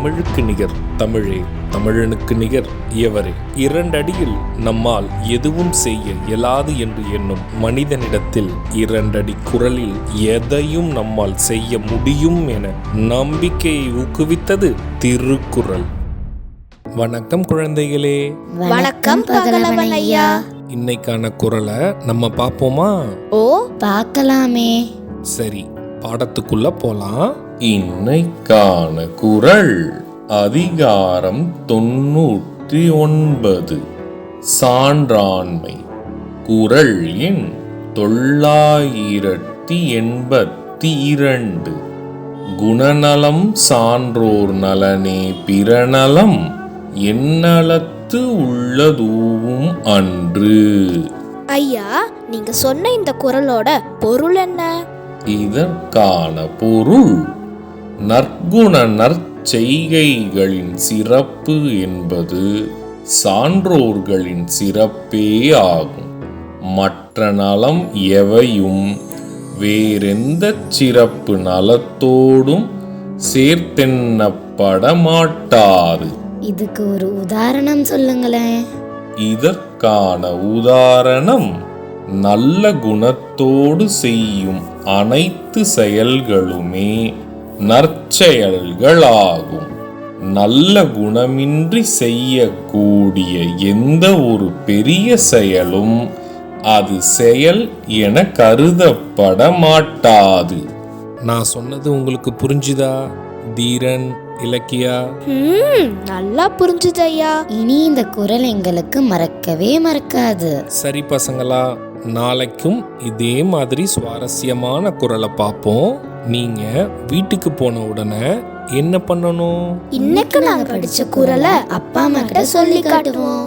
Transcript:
தமிழுக்கு நிகர் தமிழே, தமிழனுக்கு நிகர் எவரே. 2 அடியில் நம்மால் எதுவும் செய்ய இயலாது என்று எண்ணும் மனிதனிடத்தில் 2 அடி குரலில் எதையும் நம்மால் செய்ய முடியும் என நம்பிக்கையை ஊக்குவித்தது திருக்குறள். வணக்கம் குழந்தைகளே. வணக்கம் பகலவன் ஐயா. இன்னைக்கான குறளை நம்ம பார்ப்போமா? ஓ, பார்க்கலாமே. சரி, பாடத்துக்குள்ள போலாம். இன்னைக்கான குறள் அதிகாரம் 99 சான்றாண்மை. குறள் எண் 982. குணநலம் சான்றோர் நலனே பிறநலம் எந்நலத்து உள்ளதூவும் அன்று. ஐயா, நீங்க சொன்ன இந்த குறளோட பொருள் என்ன? இதற்கான பொருள் நற்குண நற்செய்கைகளின் சிறப்பு என்பது சான்றோர்களின் சிறப்பே ஆகும். மற்ற நலம் எவையும் வேறெந்த சிறப்பு நலத்தோடும் சேர்த்தெண்ணப்பட மாட்டாது. இதுக்கு ஒரு உதாரணம் சொல்லுங்களேன். இதற்கான உதாரணம் நல்ல குணத்தோடு செய்யும் அனைத்து செயல்களுமே நற்செயல்களாகும். நல்ல குணமின்றி செய்யக்கூடிய எந்த ஒரு பெரிய செயலும் அது செயல் என கருதப்பட மாட்டாது. நான் சொன்னது உங்களுக்கு புரிஞ்சுதா தீரன், இலக்கியா? நல்லா புரிஞ்சுது ஐயா. இனி இந்த குறள் எங்களுக்கு மறக்கவே மறக்காது. சரி பசங்களா, நாளைக்கும் இதே மாதிரி சுவாரஸ்யமான குறளை பார்ப்போம். நீங்க வீட்டுக்கு போன உடனே என்ன பண்ணணும்? இன்னைக்கு நாங்க படிச்ச குறளை அப்பா அம்மா கிட்ட சொல்லி காட்டுவோம்.